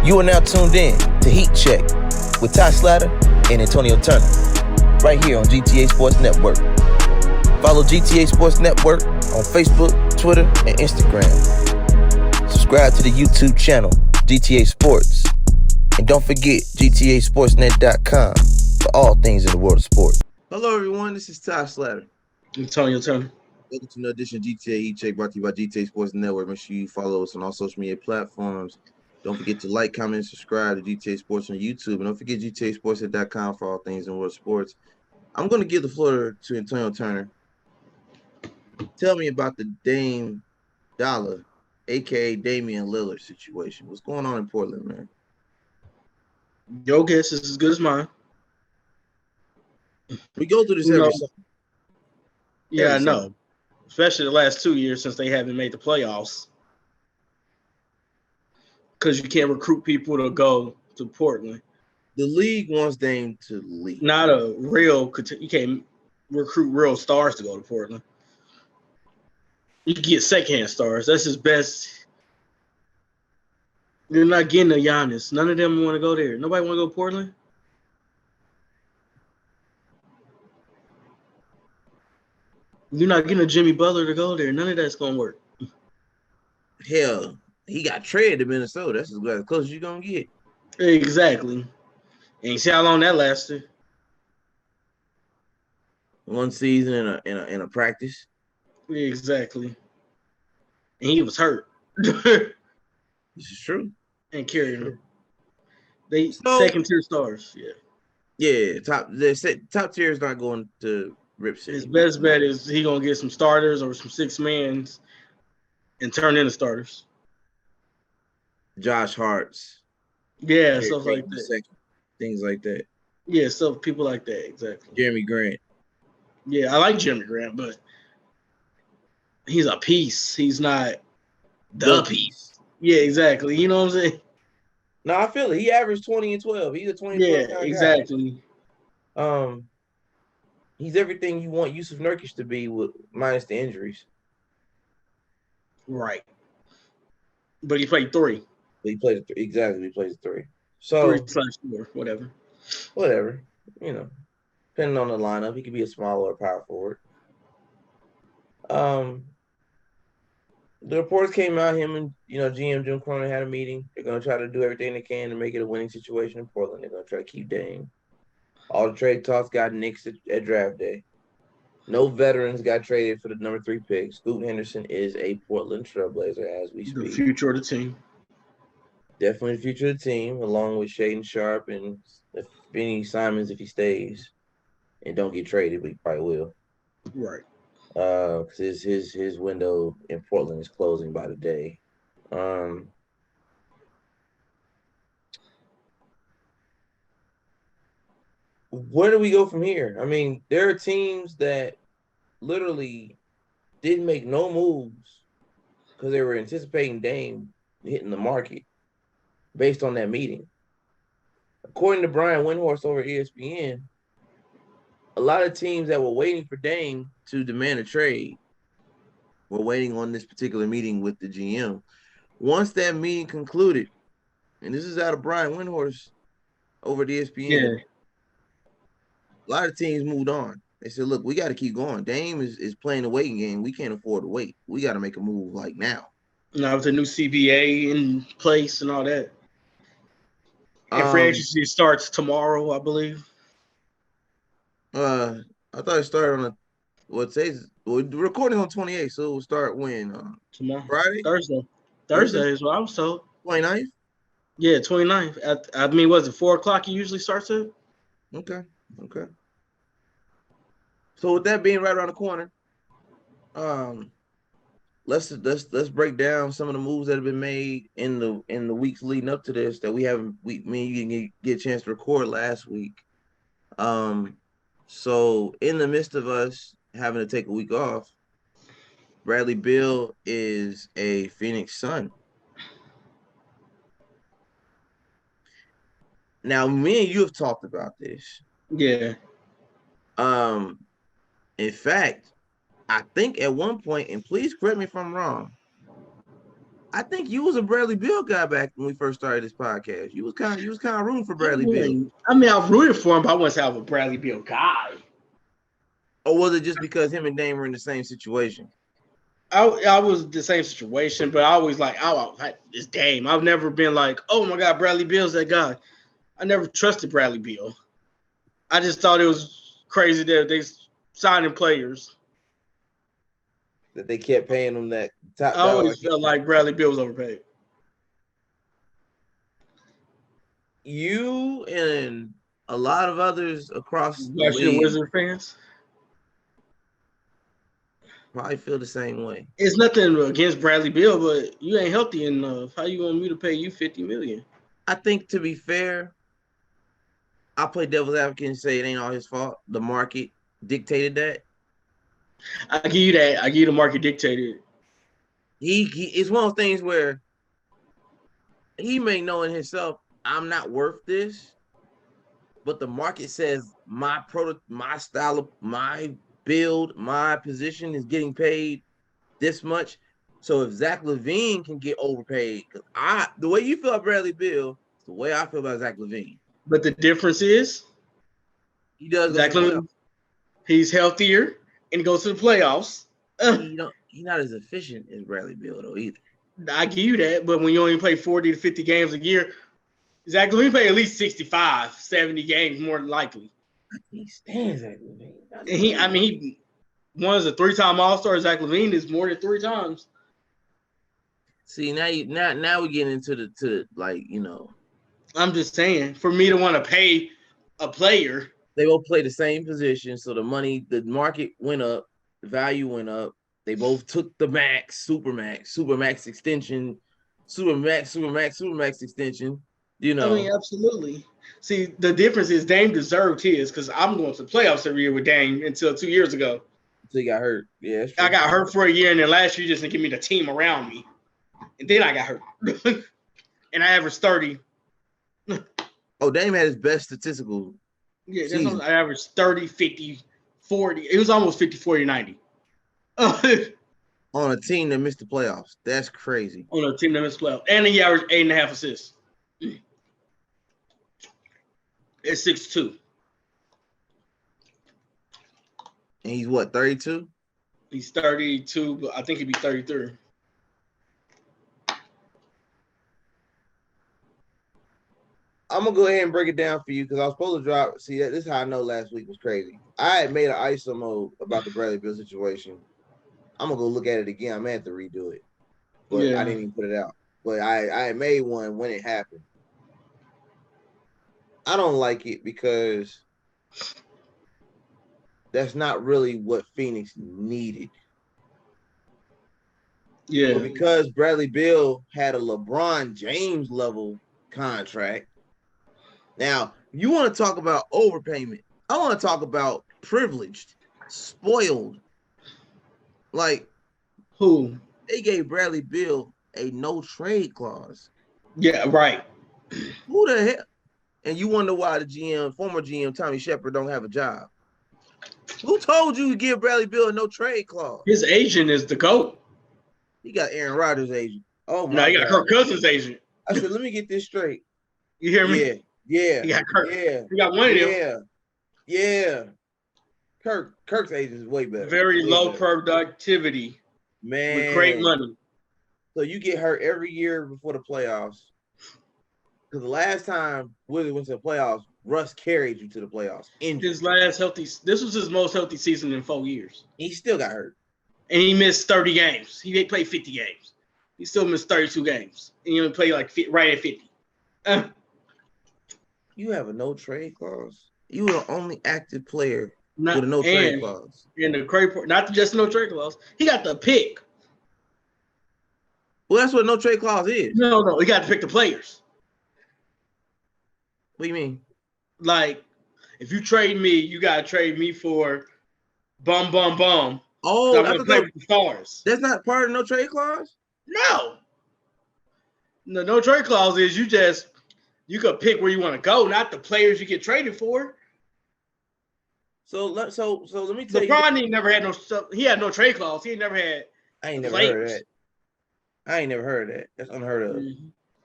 You are now tuned in to Heat Check with Slatter and Antonio Turner, right here on GTA Sports Network. Follow GTA Sports Network on Facebook, Twitter, and Instagram. Subscribe to the YouTube channel, GTA Sports. And don't forget GTASportsNet.com for all things in the world of sports. Hello, everyone. This is Slatter. Antonio Turner. Welcome to another edition of GTA Heat Check, brought to you by GTA Sports Network. Make sure you follow us on all social media platforms. Don't forget to like, comment, and subscribe to GTA Sports on YouTube. And don't forget GTASportsNet.com for all things in world sports. I'm going to give the floor to Antonio Turner. Tell me about the Dame Dollar, a.k.a. Damian Lillard situation. What's going on in Portland, man? Your guess is as good as mine. We go through this every summer. Yeah, I know. Especially the last 2 years since they haven't made the playoffs. Because you can't recruit people to go to Portland. The league wants Dame to leave. Not a real – you can't recruit real stars to go to Portland. You can get secondhand stars. That's his best. You're not getting a Giannis. None of them want to go there. Nobody want to go to Portland? You're not getting a Jimmy Butler to go there. None of that's going to work. Hell, he got traded to Minnesota. That's as close as you're going to get. Exactly. And you see how long that lasted? One season in a practice. Exactly. And he was hurt. This is true. And carrying him. They second-tier stars, yeah. Yeah, top tier is not going to Rip City. His best bet is he going to get some starters or some six-mans and turn into starters. Josh Hart's. Yeah, stuff like that. Things like that. Yeah, stuff, people like that, exactly. Jeremy Grant. Yeah, I like Jeremy Grant, but he's a piece. He's not the piece. Yeah, exactly. You know what I'm saying? No, I feel it. He averaged 20 and 12. He's a 20 and 12 guy. Exactly. He's everything you want Yusuf Nurkic to be, with minus the injuries. Right. But he played three. He plays exactly. He plays three. So 3/4, whatever. Whatever. You know, depending on the lineup, he could be a small or a power forward. The reports came out. Him and GM Jim Cronin had a meeting. They're going to try to do everything they can to make it a winning situation in Portland. They're going to try to keep Dame. All the trade talks got nixed at draft day. No veterans got traded for the number 3 pick. Scoot Henderson is a Portland Trailblazer as we speak. The future of the team. Definitely the future of the team, along with Shaden Sharp and Benny Simons if he stays and don't get traded, but he probably will. Right. Because his window in Portland is closing by the day. Where do we go from here? I mean, there are teams that literally didn't make no moves because they were anticipating Dame hitting the market based on that meeting. According to Brian Windhorst over ESPN, a lot of teams that were waiting for Dame to demand a trade were waiting on this particular meeting with the GM. Once that meeting concluded, and this is out of Brian Windhorst over at ESPN, a lot of teams moved on. They said, look, we got to keep going. Dame is playing the waiting game. We can't afford to wait. We got to make a move like now. Now with the new CBA in place and all that. And free agency starts tomorrow, I believe. I thought it started on we're recording on 28th, so it will start when? Tomorrow. Friday? Thursday is what I was told. 29th? Yeah, 29th. I mean, was it 4 o'clock it usually starts at? Okay. So with that being right around the corner, let's break down some of the moves that have been made in the weeks leading up to this that me and you didn't get a chance to record last week. So in the midst of us having to take a week off, Bradley Beal is a Phoenix Sun. Now, me and you have talked about this. Yeah. In fact, I think at one point, and please correct me if I'm wrong, I think you was a Bradley Beal guy back when we first started this podcast. You was kind of rooting for Bradley Beal. I mean, I rooted for him, but I wouldn't say I was a Bradley Beal guy. Or was it just because him and Dame were in the same situation? I was the same situation, but I always like, it's Dame. I've never been like, oh my God, Bradley Beal's that guy. I never trusted Bradley Beal. I just thought it was crazy that they signing players. That they kept paying him that top I dollar. always felt like Bradley Beal was overpaid. You and a lot of others across the Washington league Wizard fans probably feel the same way. It's nothing against Bradley Beal, but you ain't healthy enough. How you want me to pay you $50 million? I think, to be fair, I'll play devil's advocate and say it ain't all his fault. The market dictated that. I give you that. I give you the market dictated. He it's one of those things where he may know in himself, I'm not worth this, but the market says my style of my build, my position is getting paid this much. So if Zach LaVine can get overpaid, because the way you feel about Bradley Beal, the way I feel about Zach LaVine. But the difference is he does Zach LaVine, he's healthier and goes to the playoffs. He's not as efficient as Bradley Beal though either. I give you that, but when you only play 40 to 50 games a year, Zach LaVine play at least 65, 70 games more than likely. He stands Zach LaVine. And he was a 3-time All-Star. Zach LaVine is more than 3 times. See, now we get into the I'm just saying, for me to want to pay a player, they both play the same position, so the market went up, the value went up. They both took the supermax extension, supermax extension. I mean, absolutely. See, the difference is Dame deserved his because I'm going to the playoffs every year with Dame until 2 years ago. So he got hurt. Yeah, I got hurt for a year, and then last year just to give me the team around me. And then I got hurt. And I averaged 30. Oh, Dame had his best statistical. Yeah, that's I averaged 30, 50, 40. It was almost 50, 40, 90. On a team that missed the playoffs. That's crazy. On a team that missed the playoffs. And he averaged 8.5 assists. It's 6'2". And he's what, 32? He's 32, but I think he'd be 33. I'm going to go ahead and break it down for you because I was supposed to drop. See, this is how I know last week was crazy. I had made an ISO mode about the Bradley Beal situation. I'm going to go look at it again. I may have to redo it. But I didn't even put it out. But I made one when it happened. I don't like it because that's not really what Phoenix needed. Yeah. But because Bradley Beal had a LeBron James level contract. Now, you want to talk about overpayment. I want to talk about privileged, spoiled. Like, who? They gave Bradley Beal a no trade clause. Yeah, right. Who the hell? And you wonder why the former GM, Tommy Shepard, don't have a job. Who told you to give Bradley Beal a no trade clause? His agent is the GOAT. He got Aaron Rodgers' agent. Oh, my God. No, he got Kirk Cousins' agent. I said, let me get this straight. You hear me? Yeah. He got Kirk. Yeah. He got one of them. Yeah. Kirk's agent is way better. Very low productivity. Man. With great money. So you get hurt every year before the playoffs. Because the last time Wizards went to the playoffs, Russ carried you to the playoffs. This was his most healthy season in 4 years. He still got hurt. And he missed 30 games. He played 50 games. He still missed 32 games. And he only played right at 50. You have a no trade clause. You were the only active player with a no trade clause. In the crazy, not just no trade clause. He got the pick. Well, that's what no trade clause is. No. He got to pick the players. What do you mean? Like, if you trade me, you got to trade me for bum. Oh, I'm going to play with the stars. That's not part of the no trade clause? No. The no trade clause is you could pick where you want to go, not the players you get traded for. So let me tell you. LeBron never had he had no trade clause. He never had. I ain't never heard of that. I ain't never heard of that. That's unheard of. Mhm.